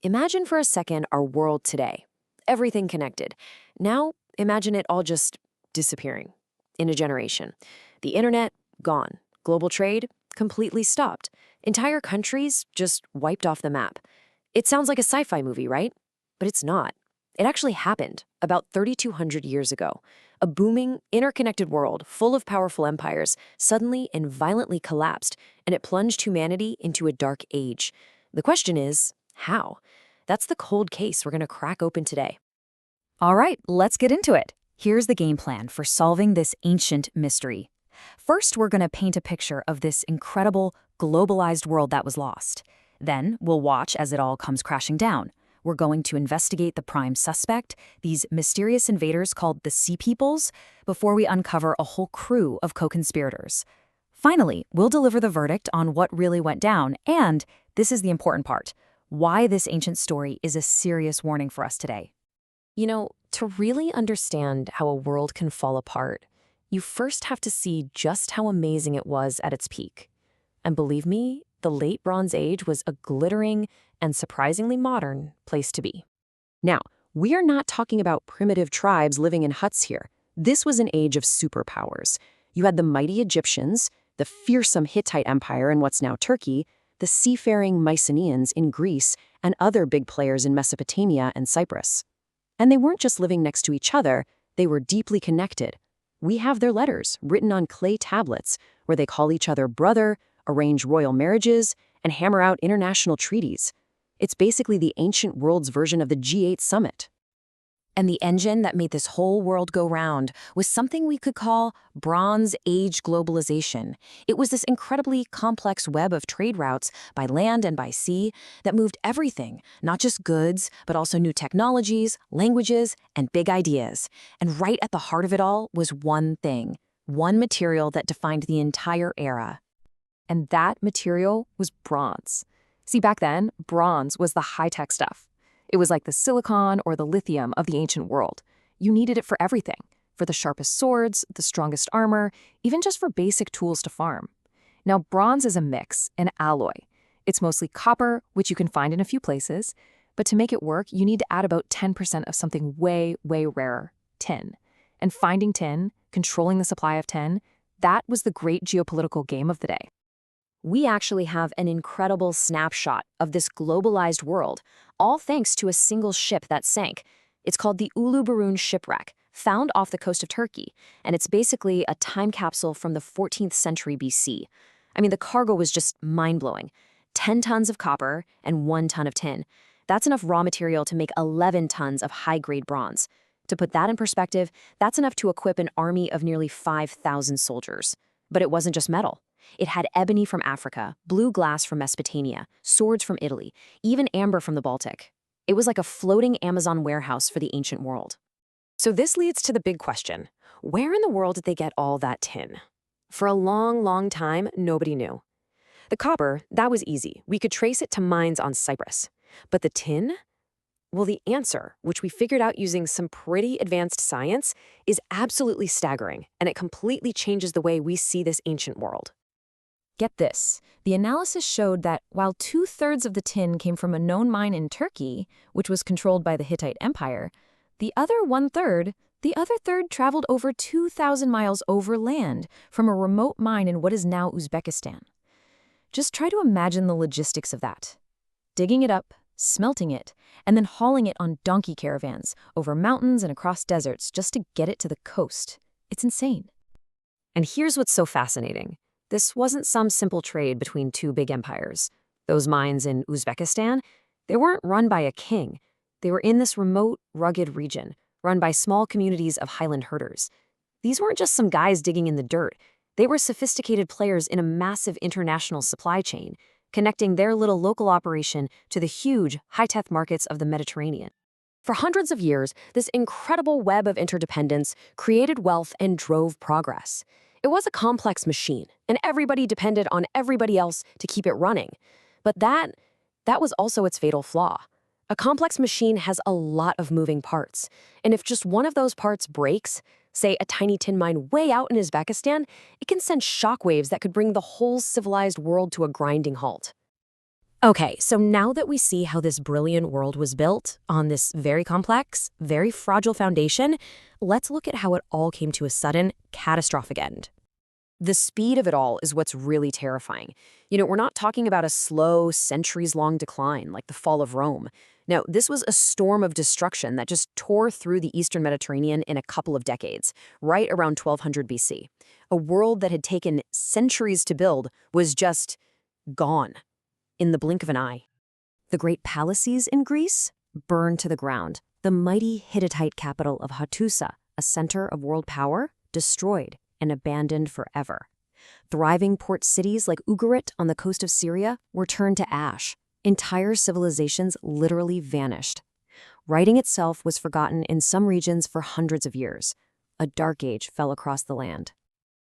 Imagine for a second our world today. Everything connected. Now, imagine it all just disappearing in a generation. The internet, gone. Global trade, completely stopped. Entire countries just wiped off the map. It sounds like a sci-fi movie, right? But it's not. It actually happened about 3,200 years ago. A booming, interconnected world full of powerful empires suddenly and violently collapsed, and it plunged humanity into a dark age. The question is, how? That's the cold case we're going to crack open today. All right, let's get into it. Here's the game plan for solving this ancient mystery. First, we're going to paint a picture of this incredible, globalized world that was lost. Then, we'll watch as it all comes crashing down. We're going to investigate the prime suspect, these mysterious invaders called the Sea Peoples, before we uncover a whole crew of co-conspirators. Finally, we'll deliver the verdict on what really went down, and, this is the important part, why this ancient story is a serious warning for us today. You know, to really understand how a world can fall apart, you first have to see just how amazing it was at its peak. And believe me, the late Bronze Age was a glittering and surprisingly modern place to be. Now, we are not talking about primitive tribes living in huts here. This was an age of superpowers. You had the mighty Egyptians, the fearsome Hittite Empire in what's now Turkey, the seafaring Mycenaeans in Greece, and other big players in Mesopotamia and Cyprus. And they weren't just living next to each other, they were deeply connected. We have their letters written on clay tablets where they call each other brother, arrange royal marriages, and hammer out international treaties. It's basically the ancient world's version of the G8 summit. And the engine that made this whole world go round was something we could call Bronze Age globalization. It was this incredibly complex web of trade routes by land and by sea that moved everything, not just goods, but also new technologies, languages, and big ideas. And right at the heart of it all was one thing, one material that defined the entire era. And that material was bronze. See, back then, bronze was the high-tech stuff. It was like the silicon or the lithium of the ancient world. You needed it for everything, for the sharpest swords, the strongest armor, even just for basic tools to farm. Now, bronze is a mix, an alloy. It's mostly copper, which you can find in a few places, but to make it work, you need to add about 10% of something way, way rarer, tin. And finding tin, controlling the supply of tin, that was the great geopolitical game of the day. We actually have an incredible snapshot of this globalized world, all thanks to a single ship that sank. It's called the Ulu Barun shipwreck, found off the coast of Turkey, and it's basically a time capsule from the 14th century BC. I mean, the cargo was just mind-blowing. 10 tons of copper and 1 ton of tin. That's enough raw material to make 11 tons of high-grade bronze. To put that in perspective, that's enough to equip an army of nearly 5,000 soldiers. But it wasn't just metal. It had ebony from Africa, blue glass from Mesopotamia, swords from Italy, even amber from the Baltic. It was like a floating Amazon warehouse for the ancient world. So this leads to the big question. Where in the world did they get all that tin? For a long, long time, nobody knew. The copper, that was easy. We could trace it to mines on Cyprus. But the tin? Well, the answer, which we figured out using some pretty advanced science, is absolutely staggering, and it completely changes the way we see this ancient world. Get this, the analysis showed that while 2/3 of the tin came from a known mine in Turkey, which was controlled by the Hittite Empire, the other 1/3 traveled over 2,000 miles overland from a remote mine in what is now Uzbekistan. Just try to imagine the logistics of that. Digging it up, smelting it, and then hauling it on donkey caravans over mountains and across deserts just to get it to the coast. It's insane. And here's what's so fascinating. This wasn't some simple trade between two big empires. Those mines in Uzbekistan, they weren't run by a king. They were in this remote, rugged region, run by small communities of highland herders. These weren't just some guys digging in the dirt. They were sophisticated players in a massive international supply chain, connecting their little local operation to the huge, high-tech markets of the Mediterranean. For hundreds of years, this incredible web of interdependence created wealth and drove progress. It was a complex machine, and everybody depended on everybody else to keep it running. But that was also its fatal flaw. A complex machine has a lot of moving parts, and if just one of those parts breaks, say a tiny tin mine way out in Uzbekistan, it can send shockwaves that could bring the whole civilized world to a grinding halt. Okay, so now that we see how this brilliant world was built on this very complex, very fragile foundation, let's look at how it all came to a sudden, catastrophic end. The speed of it all is what's really terrifying. We're not talking about a slow, centuries-long decline like the fall of Rome. No, this was a storm of destruction that just tore through the Eastern Mediterranean in a couple of decades, right around 1200 BC. A world that had taken centuries to build was just gone in the blink of an eye. The great palaces in Greece burned to the ground. The mighty Hittite capital of Hattusa, a center of world power, destroyed and abandoned forever. Thriving port cities like Ugarit on the coast of Syria were turned to ash. Entire civilizations literally vanished. Writing itself was forgotten in some regions for hundreds of years. A dark age fell across the land.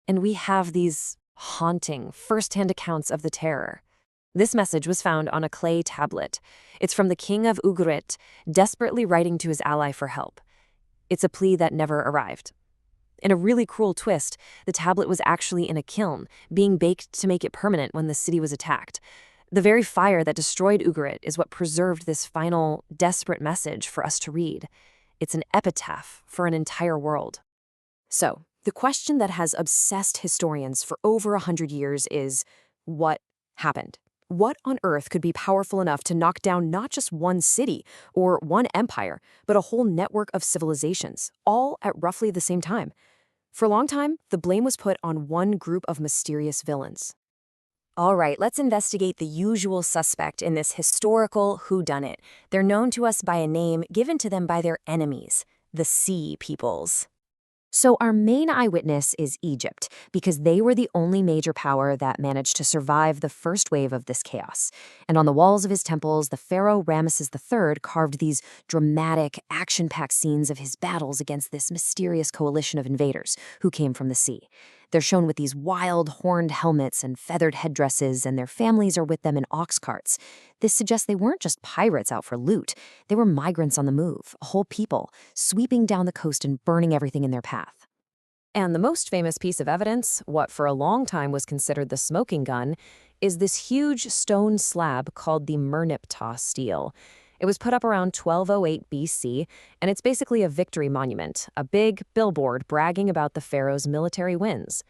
And we have these haunting, first-hand accounts of the terror. This message was found on a clay tablet. It's from the king of Ugarit, desperately writing to his ally for help. It's a plea that never arrived. In a really cruel twist, the tablet was actually in a kiln, being baked to make it permanent when the city was attacked. The very fire that destroyed Ugarit is what preserved this final, desperate message for us to read. It's an epitaph for an entire world. So, the question that has obsessed historians for over 100 years is, what happened? What on earth could be powerful enough to knock down not just one city or one empire, but a whole network of civilizations, all at roughly the same time? For a long time, the blame was put on one group of mysterious villains. All right, let's investigate the usual suspect in this historical whodunit. They're known to us by a name given to them by their enemies, the Sea Peoples. So our main eyewitness is Egypt, because they were the only major power that managed to survive the first wave of this chaos. And on the walls of his temples, the pharaoh Ramesses III carved these dramatic, action-packed scenes of his battles against this mysterious coalition of invaders who came from the sea. They're shown with these wild, horned helmets and feathered headdresses, and their families are with them in ox carts. This suggests they weren't just pirates out for loot. They were migrants on the move, a whole people, sweeping down the coast and burning everything in their path. And the most famous piece of evidence, what for a long time was considered the smoking gun, is this huge stone slab called the Merneptah stele. It was put up around 1208 BC, and it's basically a victory monument, a big billboard bragging about the pharaoh's military wins.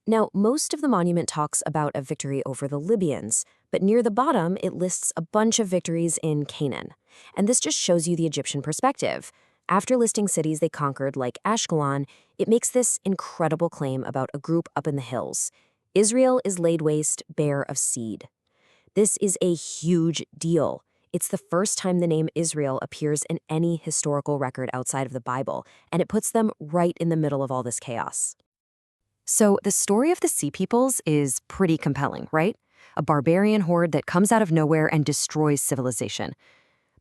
Now, most of the monument talks about a victory over the Libyans, but near the bottom it lists a bunch of victories in Canaan. And this just shows you the Egyptian perspective. After listing cities they conquered, like Ashkelon, it makes this incredible claim about a group up in the hills. Israel is laid waste, bare of seed. This is a huge deal. It's the first time the name Israel appears in any historical record outside of the Bible, and it puts them right in the middle of all this chaos. So the story of the Sea Peoples is pretty compelling, right? A barbarian horde that comes out of nowhere and destroys civilization.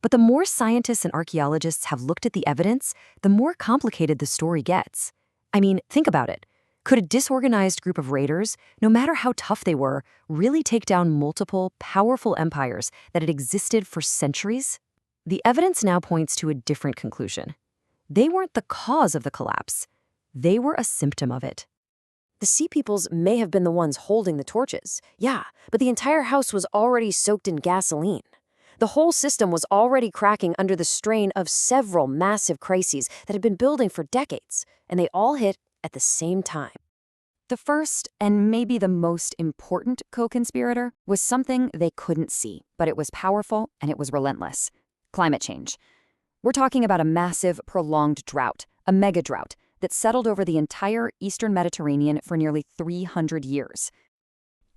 But the more scientists and archaeologists have looked at the evidence, the more complicated the story gets. I mean, think about it. Could a disorganized group of raiders, no matter how tough they were, really take down multiple, powerful empires that had existed for centuries? The evidence now points to a different conclusion. They weren't the cause of the collapse. They were a symptom of it. The Sea Peoples may have been the ones holding the torches, yeah, but the entire house was already soaked in gasoline. The whole system was already cracking under the strain of several massive crises that had been building for decades, and they all hit at the same time. The first, and maybe the most important co-conspirator, was something they couldn't see, but it was powerful and it was relentless. Climate change. We're talking about a massive, prolonged drought, a mega drought, that settled over the entire Eastern Mediterranean for nearly 300 years.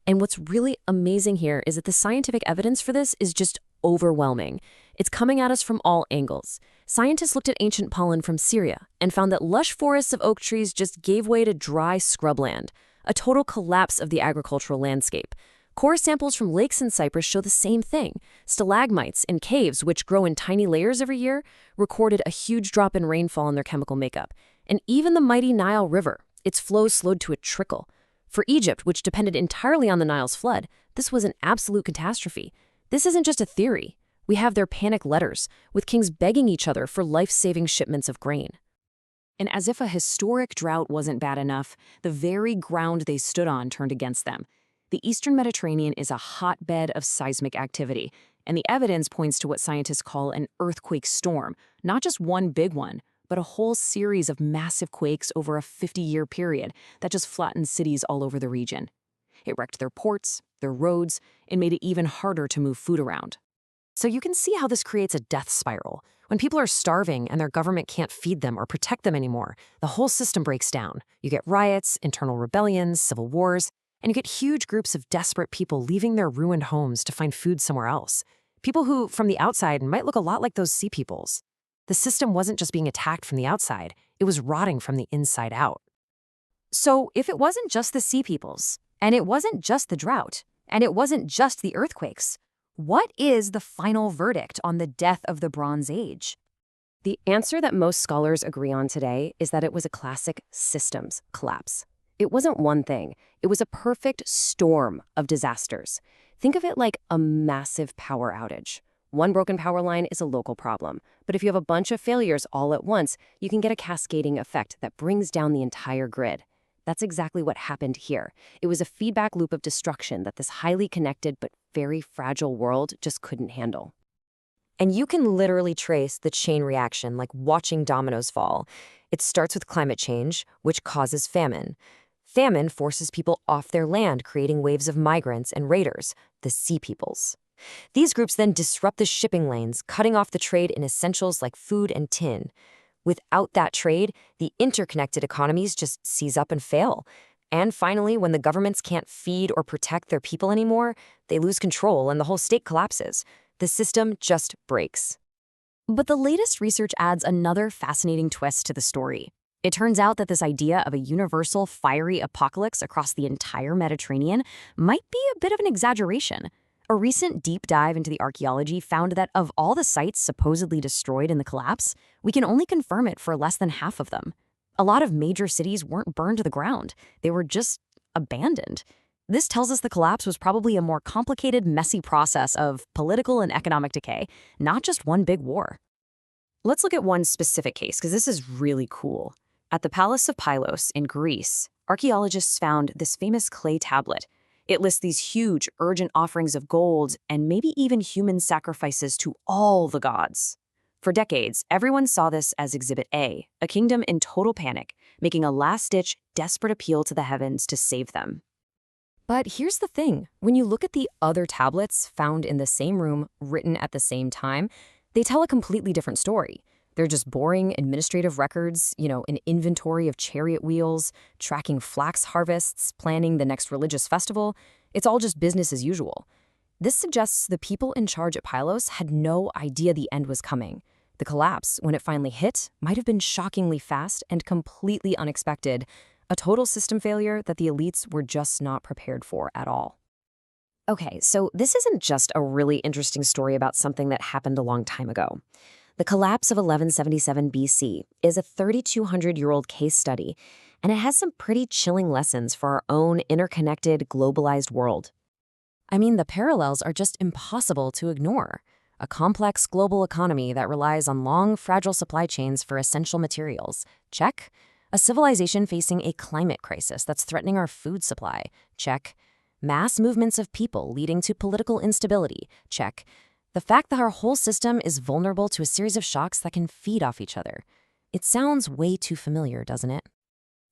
And what's really amazing here is that the scientific evidence for this is just overwhelming. It's coming at us from all angles. Scientists looked at ancient pollen from Syria and found that lush forests of oak trees just gave way to dry scrubland, a total collapse of the agricultural landscape. Core samples from lakes in Cyprus show the same thing. Stalagmites in caves, which grow in tiny layers every year, recorded a huge drop in rainfall in their chemical makeup. And even the mighty Nile River, its flows slowed to a trickle. For Egypt, which depended entirely on the Nile's flood, this was an absolute catastrophe. This isn't just a theory. We have their panic letters, with kings begging each other for life-saving shipments of grain. And as if a historic drought wasn't bad enough, the very ground they stood on turned against them. The Eastern Mediterranean is a hotbed of seismic activity, and the evidence points to what scientists call an earthquake storm, not just one big one, but a whole series of massive quakes over a 50-year period that just flattened cities all over the region. It wrecked their ports, their roads, and made it even harder to move food around. So you can see how this creates a death spiral. When people are starving and their government can't feed them or protect them anymore, the whole system breaks down. You get riots, internal rebellions, civil wars, and you get huge groups of desperate people leaving their ruined homes to find food somewhere else. People who, from the outside, might look a lot like those sea peoples. The system wasn't just being attacked from the outside, it was rotting from the inside out. So if it wasn't just the sea peoples, and it wasn't just the drought, and it wasn't just the earthquakes, what is the final verdict on the death of the Bronze Age? The answer that most scholars agree on today is that it was a classic systems collapse. It wasn't one thing. It was a perfect storm of disasters. Think of it like a massive power outage. One broken power line is a local problem, but if you have a bunch of failures all at once, you can get a cascading effect that brings down the entire grid. That's exactly what happened here. It was a feedback loop of destruction that this highly connected but very fragile world just couldn't handle. And you can literally trace the chain reaction like watching dominoes fall. It starts with climate change, which causes famine. Famine forces people off their land, creating waves of migrants and raiders, the sea peoples. These groups then disrupt the shipping lanes, cutting off the trade in essentials like food and tin. Without that trade, the interconnected economies just seize up and fail. And finally, when the governments can't feed or protect their people anymore, they lose control and the whole state collapses. The system just breaks. But the latest research adds another fascinating twist to the story. It turns out that this idea of a universal fiery apocalypse across the entire Mediterranean might be a bit of an exaggeration. A recent deep dive into the archaeology found that of all the sites supposedly destroyed in the collapse, we can only confirm it for less than half of them. A lot of major cities weren't burned to the ground. They were just abandoned. This tells us the collapse was probably a more complicated, messy process of political and economic decay, not just one big war. Let's look at one specific case, because this is really cool. At the Palace of Pylos in Greece, archaeologists found this famous clay tablet. It lists these huge, urgent offerings of gold and maybe even human sacrifices to all the gods. For decades, everyone saw this as Exhibit A, a kingdom in total panic, making a last-ditch, desperate appeal to the heavens to save them. But here's the thing. When you look at the other tablets found in the same room, written at the same time, they tell a completely different story. They're just boring administrative records, an inventory of chariot wheels, tracking flax harvests, planning the next religious festival. It's all just business as usual. This suggests the people in charge at Pylos had no idea the end was coming. The collapse, when it finally hit, might have been shockingly fast and completely unexpected, a total system failure that the elites were just not prepared for at all. Okay, so this isn't just a really interesting story about something that happened a long time ago. The collapse of 1177 BC is a 3,200-year-old case study, and it has some pretty chilling lessons for our own interconnected, globalized world. I mean, the parallels are just impossible to ignore. A complex global economy that relies on long, fragile supply chains for essential materials. Check. A civilization facing a climate crisis that's threatening our food supply. Check. Mass movements of people leading to political instability. Check. The fact that our whole system is vulnerable to a series of shocks that can feed off each other. It sounds way too familiar, doesn't it?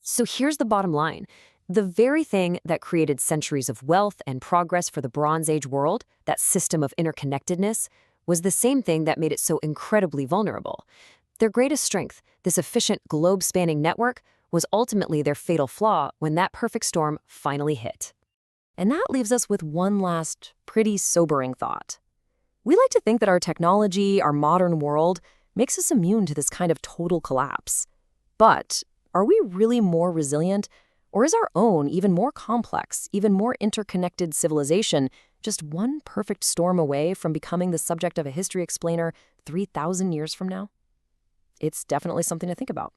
So here's the bottom line. The very thing that created centuries of wealth and progress for the Bronze Age world, that system of interconnectedness, was the same thing that made it so incredibly vulnerable. Their greatest strength, this efficient globe-spanning network, was ultimately their fatal flaw when that perfect storm finally hit. And that leaves us with one last, pretty sobering thought. We like to think that our technology, our modern world, makes us immune to this kind of total collapse. But are we really more resilient? Or is our own even more complex, even more interconnected civilization just one perfect storm away from becoming the subject of a history explainer 3,000 years from now? It's definitely something to think about.